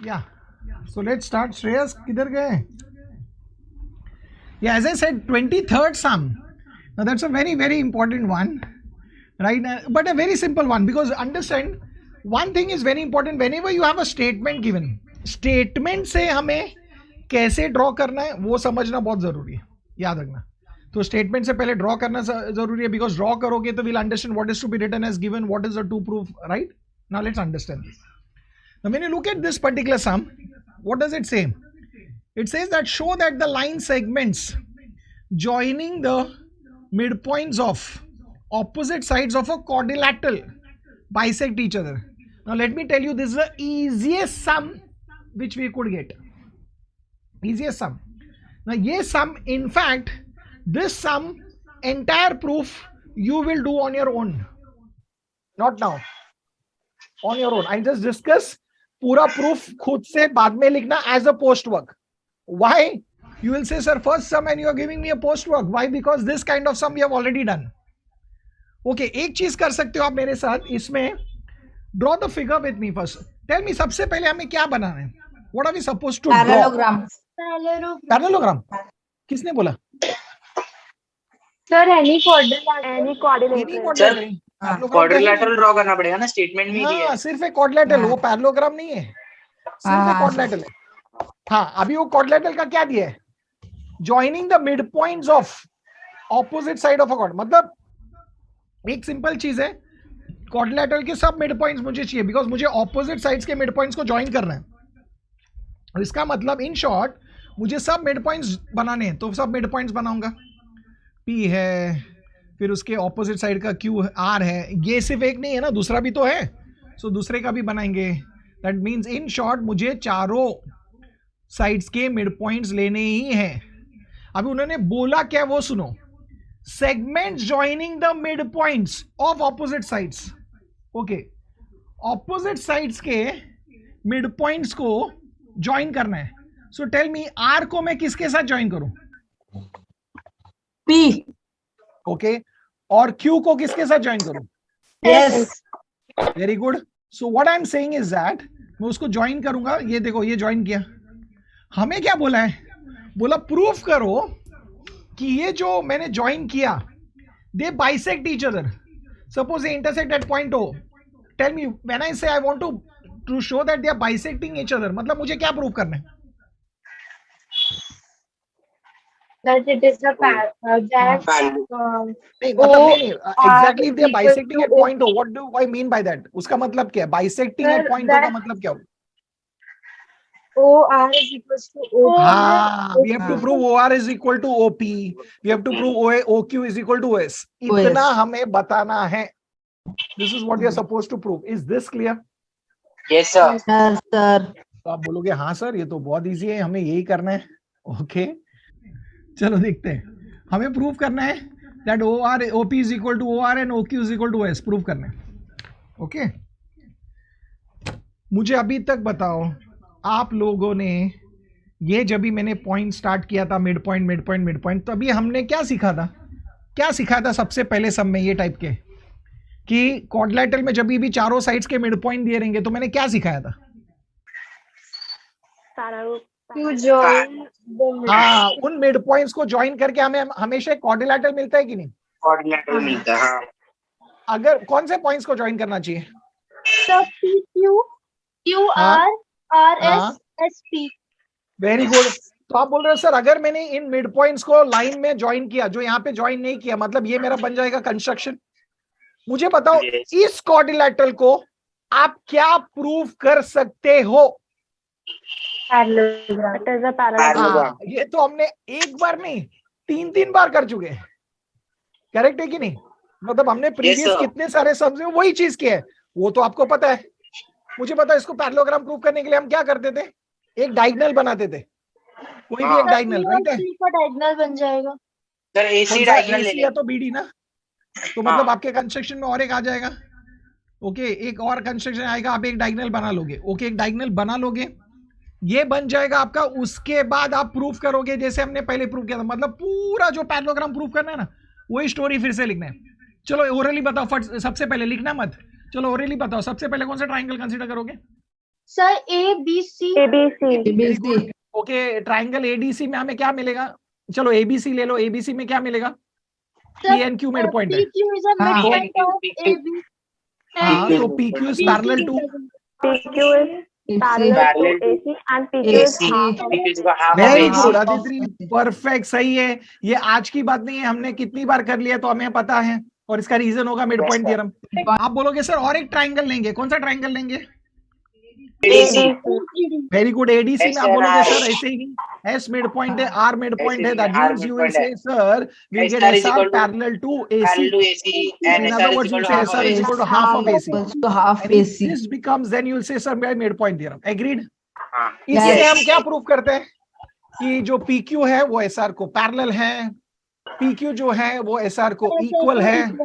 Yeah. So let's start. Shreyas, किधर गए? Yeah, as I said, 23rd sum. Now that's a very, very important one, right? But a very simple one, because understand, one thing is very important. Whenever you have a statement given, statement से हमें कैसे draw करना है वो समझना बहुत जरूरी है, याद रखना. तो स्टेटमेंट से पहले ड्रॉ करना जरूरी है, बिकॉज ड्रॉ करोगे तो will understand what is to be written as given, what is the to proof, right? Now let's understand this. Now when you look at this particular sum, what does it say? It says that show that the line segments joining the midpoints of opposite sides of a quadrilateral bisect each other. Now let me tell you, this is the easiest sum which we could get. Easiest sum. Now ये sum, in fact, this sum, entire proof you will do on your own. Not now. On your own. I just discuss पूरा proof खुद से बाद में लिखना as a post work. Why? You will say, sir, first sum and you are giving me a post work. Why? Because this kind of sum we have already done. Okay, एक चीज कर सकते हो आप मेरे साथ इसमें. Draw the figure with me first. Tell me, सबसे पहले हमें क्या बनाना है? What are we supposed to draw? Parallelogram. किसने बोला? Sir, any quadrilateral. Quadrilateral draw करना पड़ेगा ना, स्टेटमेंट में ही है. सिर्फ एक क्वाड्रिलेटरल, वो पैरेललोग्राम नहीं है, सिर्फ एक क्वाड्रिलेटरल है. हाँ, अभी वो क्वाड्रिलेटरल का क्या दिया है? Joining the mid points of opposite side of a quad. मतलब एक सिंपल चीज है, क्वाड्रिलेटरल के सब मिड पॉइंट्स मुझे चाहिए, बिकॉज मुझे ऑपोजिट साइड्स के मिड पॉइंट्स को ज्वाइन करना है. इसका मतलब इन शॉर्ट मुझे सब मिड पॉइंट्स बनाने हैं, तो सब मिड पॉइंट्स बनाऊंगा. पी है, फिर उसके ऑपोजिट साइड का क्यू आर है, ये सिर्फ एक नहीं है ना, दूसरा भी तो है, सो दूसरे का भी बनाएंगे. दैट मीन्स इन शॉर्ट मुझे चारों साइड्स के मिड पॉइंट्स लेने ही हैं. अभी उन्होंने बोला क्या वो सुनो. Segments joining the mid points of opposite sides. Okay, opposite sides के मिड पॉइंट्स को ज्वाइन करना है. सो टेल मी, आर को मैं किसके साथ ज्वाइन करूं? P. ओके, और Q को किसके साथ ज्वाइन करूं? Yes. Very good. So what I am saying is that मैं उसको ज्वाइन करूंगा. ये देखो, ये ज्वाइन किया. हमें क्या बोला है? बोला प्रूफ करो कि ये जो मैंने ज्वाइन किया, they bisect each other. Suppose they intersect at point O. Tell me, when I say I want to show that they are bisecting each other, मतलब मुझे क्या प्रूफ करना है? That it is a exactly if they are bisecting at point O. What do I mean by that? उसका मतलब क्या है? Bisecting at point O का मतलब क्या होगा? OR is equal to O. हाँ, we have to prove OR is equal to OP. We have to prove OQ is equal to OS. इतना हमें बताना है. This is what we are supposed to prove. Is this clear? Yes sir. Yes sir. तो आप बोलोगे हाँ sir, ये तो बहुत इजी है, हमें यही करना है. ओके, चलो देखते हैं. हमें प्रूफ करना है that OP is equal to OR and OQ is equal to OS. Proof करना है. ओके, मुझे अभी तक बताओ, आप लोगों ने ये जब भी मैंने पॉइंट स्टार्ट किया था, मिड पॉइंट, तो अभी हमने क्या सीखा था सबसे पहले सब में ये टाइप के, कि क्वाड्रिलेटरल में जब भी चारों साइड्स के मिड पॉइंट दिए रहेंगे, तो मैंने क्या सिखाया था? You join the middle. हाँ, उन मिड पॉइंट्स को ज्वाइन करके हमें हमेशा क्वाड्रिलेटरल मिलता है कि नहीं? क्वाड्रिलेटरल मिलता है. अगर कौन से पॉइंट्स को ज्वाइन करना चाहिए? So PQ, QR, RS, SP. Very good. तो आप बोल रहे हो सर, अगर मैंने इन मिड पॉइंट्स को लाइन में ज्वाइन किया, जो यहाँ पे ज्वाइन नहीं किया, मतलब ये मेरा बन जाएगा कंस्ट्रक्शन. मुझे बताओ, इस क्वाड्रिलेटरल को आप क्या प्रूव कर सकते हो? Parallelogram. It is a parallelogram. ये तो हमने एक बार नहीं, 3 बार कर चुके हैं. करेक्ट है कि नहीं? मतलब हमने प्रीवियस कितने सारे सम्स में वही चीज किया है, वो तो आपको पता है. मुझे पता है, इसको पैरेललोग्राम प्रूव करने के लिए हम क्या करते थे? एक डायगोनल बनाते थे, कोई भी एक डायगोनल, राइट है? डायगोनल बन जाएगा सर. AC डायगोनल ले या तो BD ना, तो मतलब आपके कंस्ट्रक्शन में और एक आ जाएगा. ओके, एक और कंस्ट्रक्शन आएगा, आप एक डायगोनल बना लोगे. ओके, एक डायगोनल बना लोगे, ये बन जाएगा आपका. उसके बाद आप प्रूफ करोगे जैसे हमने पहले प्रूफ किया था. मतलब पूरा जो पैरेललोग्राम प्रूफ करना है ना, वही स्टोरी फिर से लिखना है. चलो ओरली बताओ, सबसे पहले लिखना मत. चलो ओरली बताओ, सबसे पहले कौन सा ट्राइंगल कंसीडर करोगे? Sir ABC ABC okay, triangle ADC में हमें क्या मिलेगा? चलो एबीसी ले लो, एबीसी में क्या मिलेगा? Sir, P and Q mid point है। PQ is a हाँ। midpoint of AB हाँ, and तो PQ is parallel to PQ is Parallel to AC and PQ is AC half of PQ is half of very AC. Good Aditi, perfect, सही है। ये आज की बात नहीं है, हमने कितनी बार कर लिया तो हमें पता है, और इसका रीजन होगा मिड पॉइंट थ्योरम। आप बोलोगे सर और एक ट्राइंगल लेंगे, कौन सा ट्राइंगल लेंगे? ADC. वेरी गुड, एडीसी में आप SR बोलोगे सर ऐसे ही, एस मिड पॉइंट है, आर मिड पॉइंट है, that R means you will midpoint है। Say sir we get SR is SR equal to- parallel to AC. Parallel to AC and In SR other is words, equal you to say half SR of is AC. equal to half of AC. equals to half And if AC. this becomes, then you will say sir by mid point theorem. Agreed? हाँ. इससे Yes. हम क्या prove करते हैं कि जो PQ है वो SR को पैरेलल है, PQ जो है वो SR को इक्वल है।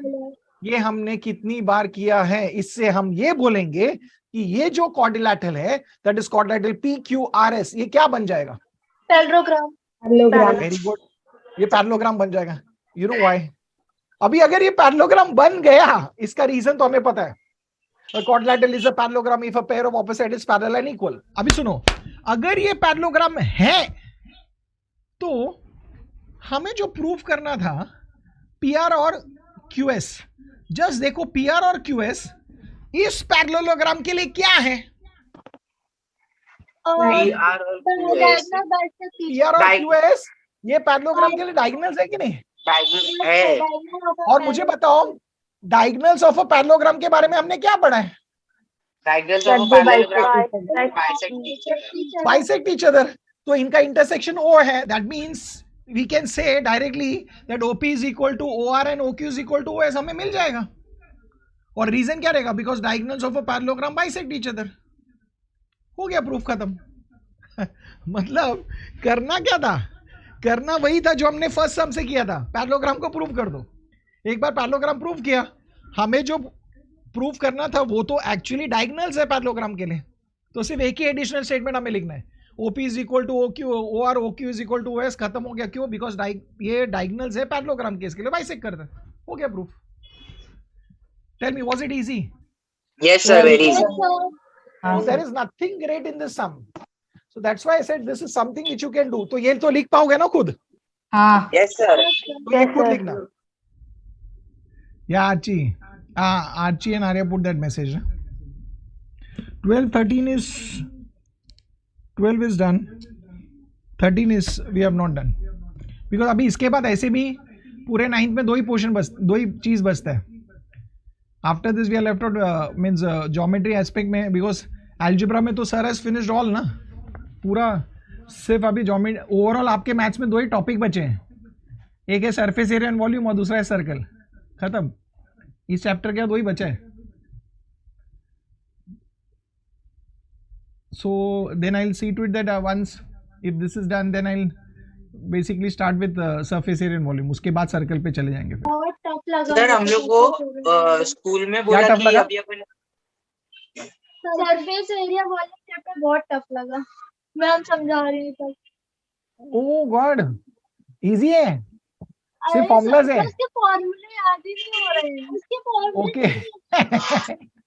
ये हमने कितनी बार किया है? इससे हम ये बोलेंगे कि ये जो क्वाड्रिलैटरल है दैट इज क्वाड्रिलैटरल PQRS, ये क्या बन जाएगा? पैरेललोग्राम। वेरी गुड, ये पैरेललोग्राम बन जाएगा। You know why? अभी अगर ये पैरेललोग्राम बन गया, इसका रीजन तो हमें पता है। A quadrilateral is a parallelogram if a pair of opposite sides is parallel and equal. अभी सुनो, अगर ये पैरेललोग्राम है तो हमें जो प्रूफ करना था PR और QS, जस्ट देखो PR और QS इस पैरेललोग्राम के लिए क्या है? PR और QS PR और QS ये पैरेललोग्राम के लिए डायगोनल्स है कि नहीं? diagonal है। और मुझे बताओ डायगोनल्स ऑफ अ पैरेललोग्राम के बारे में हमने क्या पढ़ा है? Diagonals of a parallelogram bisect each other. Bisect each other. तो इनका इंटरसेक्शन O है, that means we can say directly that OP is equal to OR and OQ is equal to OS, हमें मिल जाएगा। और रीजन क्या रहेगा? Because diagonals of a parallelogram bisect each other. हो गया, प्रूफ खत्म। मतलब करना क्या था? करना वही था जो हमने फर्स्ट सम से किया था, पैरेललोग्राम को प्रूव कर दो। एक बार पैरेललोग्राम प्रूव किया, हमें जो प्रूफ करना था वो तो एक्चुअली डायगोनल्स है पैरेललोग्राम के लिए, तो सिर्फ एक ही एडिशनल स्टेटमेंट हमें लिखना है, OP is equal to OQ, OR OQ is equal to OS, खत्म हो गया। क्यों? बिकॉज ये डायगोनल्स है पैरेललोग्राम के, इसके लिए बाइसेक्ट करता है। हो गया proof. Tell me, was it easy? Yes, sir. Very easy. There is nothing great in this sum, so that's why I said this is something which you can do. तो ये तो लिख पाओगे ना खुद? हाँ। Yes, sir. तो ये खुद लिखना। Yeah, Archie. Archie and Arya put that message. 12 is done. 13 is we have not done. Because अभी इसके बाद ऐसे भी पूरे 9th में दो ही चीज बचता है। After this we are left out means geometry aspect में, because algebra में तो sir has finished all ना, पूरा सिर्फ अभी geometry ओवरऑल आपके मैथ्स में दो ही टॉपिक बचे हैं, एक है सरफेस एरिया एंड वॉल्यूम और दूसरा है सर्कल। खत्म, इस चैप्टर के दो ही बचा है। So then I'll see to it that once if this is done, then I'll basically start with surface area and volume, उसके बाद सर्कल पे चले जाएंगे फिर। बहुत टफ लगा सर हम लोग को स्कूल में बोला tough कि लगा? अभी अपन सरफेस एरिया वाला चैप्टर बहुत टफ लगा, मैम समझा रही है तब। ओह गॉड, इजी है, सिर्फ अरे फॉर्मूलाज सर, है। उसके फॉर्मूले याद ही नहीं हो रहे हैं, उसके फॉर्मूले ओके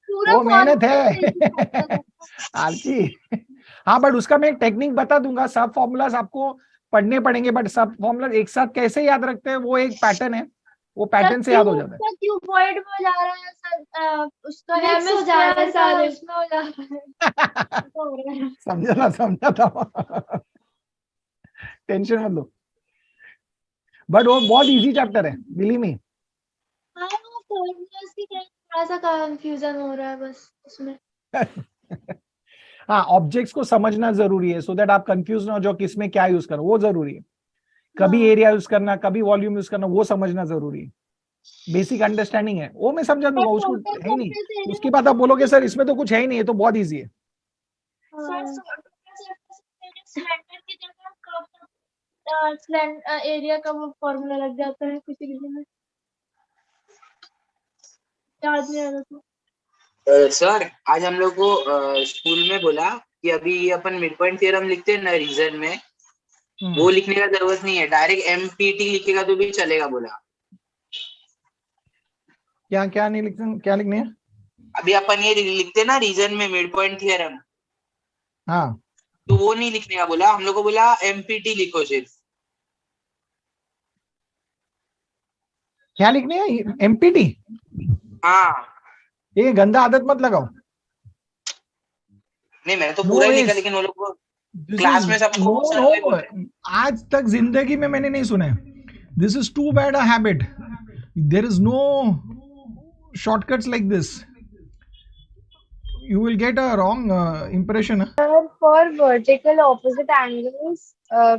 पूरा वो मेहनत formula है आरची। हाँ बट उसका मैं एक टेक्निक बता दूंगा, सब फॉर्मूलाज आपको पढ़ने पड़ेंगे, बट सब फॉर्मूला एक साथ कैसे याद रखते हैं वो एक पैटर्न है, वो पैटर्न से याद हो जाता है। क्यूबॉइड में जा रहा है सर, उसका Mix MS हो जा रहा है सारे। उसमें हो जा रहा है। समझा था टेंशन मत लो, बट वो बहुत इजी चैप्टर है, बिलीव मी। हाँ, वो फॉर्मूलाज की थोड़ा सा कंफ्यूजन हो रहा है बस उसमें। हाँ, ऑब्जेक्ट्स को समझना जरूरी है, सो दैट आप कंफ्यूज ना हो जो किसमें क्या यूज करो, वो जरूरी है। कभी एरिया यूज करना, कभी वॉल्यूम यूज करना, वो समझना जरूरी है। बेसिक अंडरस्टैंडिंग है, वो मैं समझा दूंगा, उसको है ही नहीं। उसके बाद आप बोलोगे सर इसमें तो कुछ है ही नहीं, है तो बहुत ईजी है। एरिया का वो फॉर्मूला लग जाता है किसी किसी में, याद नहीं आ रहा था। सर आज हम लोग को स्कूल में बोला कि अभी ये अपन मिड पॉइंट थ्योरम लिखते हैं ना रीजन में, वो लिखने का जरूरत नहीं है, डायरेक्ट MPT लिखेगा तो भी चलेगा बोला। क्या नहीं लिखते, क्या लिखने है? अभी अपन ये लिखते हैं ना रीजन में मिड पॉइंट थ्योरम, हाँ, तो वो नहीं लिखने का बोला, हम लोग को बोला एमपीटी लिखो सिर्फ। क्या लिखने है? एमपीटी? हाँ ये गंदा आदत मत लगाओ। नहीं मैंने तो नो पूरा ही लिखा, इस लेकिन वो लोग को दिस क्लास इज में सबको नो सर वही बोल नो, रहे हैं। आज तक जिंदगी में मैंने नहीं सुना है। This is too bad a habit. There is no shortcuts like this. You will get a wrong impression. For vertical opposite angles,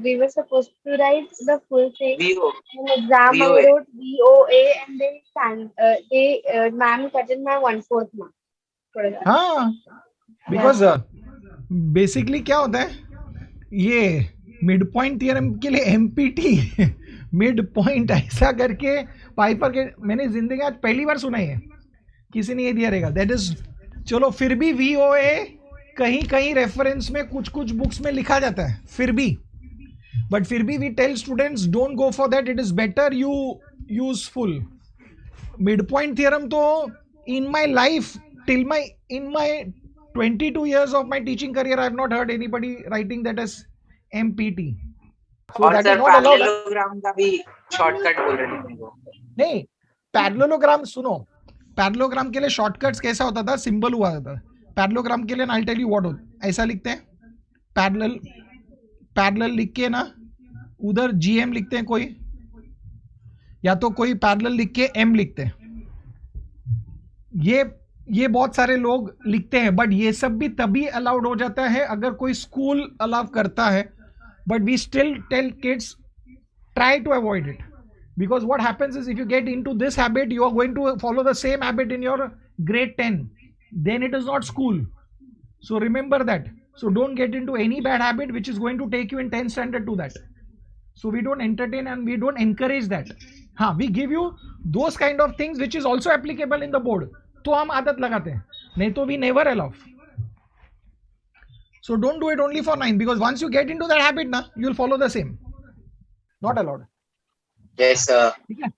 we were supposed to write the full thing. वीओ In exam, I VOA। wrote VOA and then ma'am cut in my 1/4 mark for that. हाँ, because basically क्या होता है, ये mid point theorem के लिए empty mid point ऐसा करके पाइपर के मैंने जिंदगी आज पहली बार सुना है, किसी ने ये दिया रहेगा। दैट इज, चलो फिर भी वीओए कहीं कहीं रेफरेंस में कुछ कुछ बुक्स में लिखा जाता है, फिर भी, बट फिर भी we tell students don't go for that, it is better you useful. Mid point theorem तो in my life, in my 22 years of my teaching career, I have not heard anybody writing that as MPT. So और that sir is not allowed. Parallelogram का भी shortcut बोल रहे थे वो। नहीं, parallelogram सुनो, पैरेललोग्राम के लिए शॉर्टकट्स कैसा होता था, सिंबल हुआ था। पैरेललोग्राम के लिए ना, I'll tell you what होता, ऐसा लिखते हैं पैरेलल लिख के ना, उधर GM लिखते हैं कोई, या तो कोई पैरेलल लिख के M लिखते हैं। ये बहुत सारे लोग लिखते हैं, बट ये सब भी तभी अलाउड हो जाता है अगर कोई स्कूल अलाउ करता है, but we still tell kids try to avoid it, because what happens is if you get into this habit, you are going to follow the same habit in your grade 10, then it is not school. So remember that. So don't get into any bad habit which is going to take you in 10th standard to that. So we don't entertain and we don't encourage that. हाँ, we give you those kind of things which is also applicable in the board. तो हम आदत लगाते हैं, नहीं तो we never allow. So don't do it only for 9, because once you get into that habit ना, you will follow the same. Not allowed. Yes sir। ठीक है?